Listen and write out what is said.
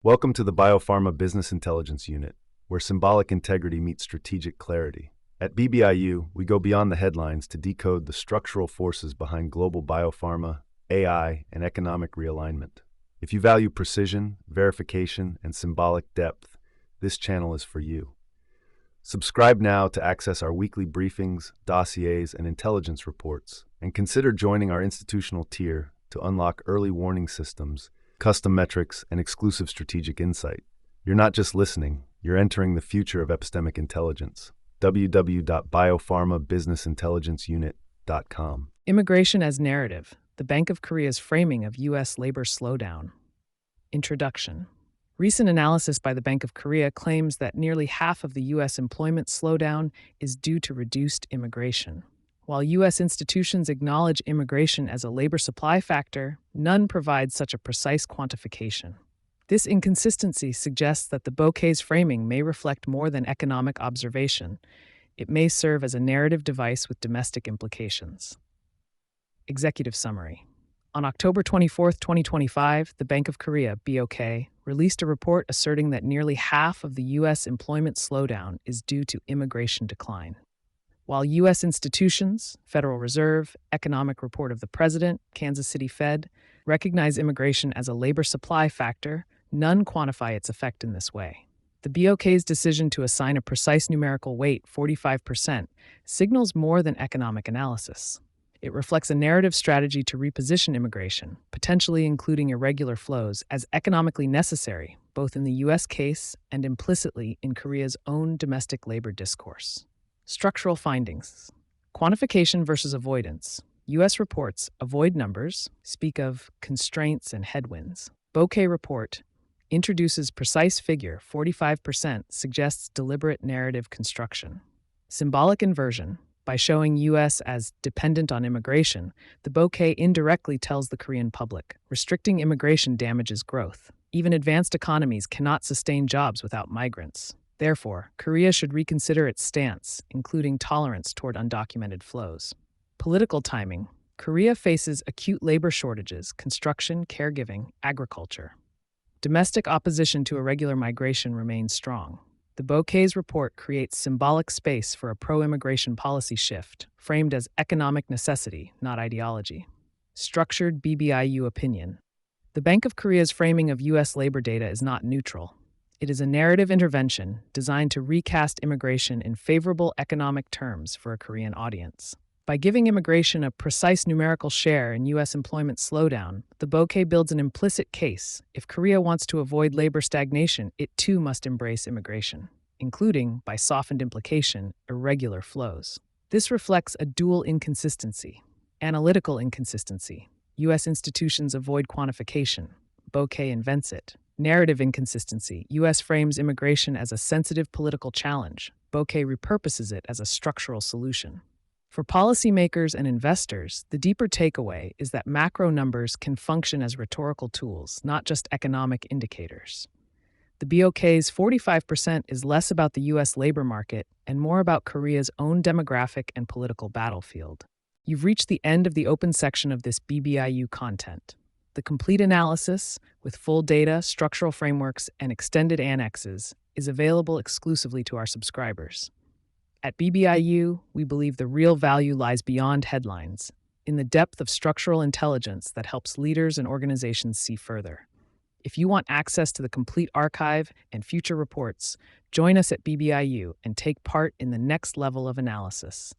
Welcome to the BioPharma Business Intelligence Unit, where symbolic integrity meets strategic clarity. At BBIU, we go beyond the headlines to decode the structural forces behind global biopharma, AI, and economic realignment. If you value precision, verification, and symbolic depth, this channel is for you. Subscribe now to access our weekly briefings, dossiers, and intelligence reports, and consider joining our institutional tier to unlock early warning systems, custom metrics, and exclusive strategic insight. You're not just listening, you're entering the future of epistemic intelligence. www.biopharmabusinessintelligenceunit.com. Immigration as Narrative, the Bank of Korea's Framing of U.S. Labor Slowdown. Introduction. Recent analysis by the Bank of Korea claims that nearly half of the U.S. employment slowdown is due to reduced immigration. While U.S. institutions acknowledge immigration as a labor supply factor, none provide such a precise quantification. This inconsistency suggests that the bouquet's framing may reflect more than economic observation. It may serve as a narrative device with domestic implications. Executive Summary. On October 24, 2025, the Bank of Korea, BOK, released a report asserting that nearly half of the U.S. employment slowdown is due to immigration decline. While U.S. institutions, Federal Reserve, Economic Report of the President, Kansas City Fed, recognize immigration as a labor supply factor, none quantify its effect in this way. The BOK's decision to assign a precise numerical weight, 45%, signals more than economic analysis. It reflects a narrative strategy to reposition immigration, potentially including irregular flows, as economically necessary, both in the U.S. case and implicitly in Korea's own domestic labor discourse. Structural findings. Quantification versus avoidance. U.S. reports avoid numbers, speak of constraints and headwinds. Bouquet report introduces precise figure, 45%, suggests deliberate narrative construction. Symbolic inversion. By showing U.S. as dependent on immigration, the bouquet indirectly tells the Korean public, restricting immigration damages growth. Even advanced economies cannot sustain jobs without migrants. Therefore, Korea should reconsider its stance, including tolerance toward undocumented flows. Political timing. Korea faces acute labor shortages, construction, caregiving, agriculture. Domestic opposition to irregular migration remains strong. The bouquet's report creates symbolic space for a pro-immigration policy shift, framed as economic necessity, not ideology. Structured BBIU opinion. The Bank of Korea's framing of U.S. labor data is not neutral. It is a narrative intervention designed to recast immigration in favorable economic terms for a Korean audience. By giving immigration a precise numerical share in U.S. employment slowdown, the bouquet builds an implicit case. If Korea wants to avoid labor stagnation, it too must embrace immigration, including, by softened implication, irregular flows. This reflects a dual inconsistency. Analytical inconsistency. U.S. institutions avoid quantification. Bouquet invents it. Narrative inconsistency. U.S. frames immigration as a sensitive political challenge. Bouquet repurposes it as a structural solution. For policymakers and investors, the deeper takeaway is that macro numbers can function as rhetorical tools, not just economic indicators. The BOK's 45% is less about the U.S. labor market and more about Korea's own demographic and political battlefield. You've reached the end of the open section of this BBIU content. The complete analysis, with full data, structural frameworks, and extended annexes, is available exclusively to our subscribers. At BBIU, we believe the real value lies beyond headlines, in the depth of structural intelligence that helps leaders and organizations see further. If you want access to the complete archive and future reports, join us at BBIU and take part in the next level of analysis.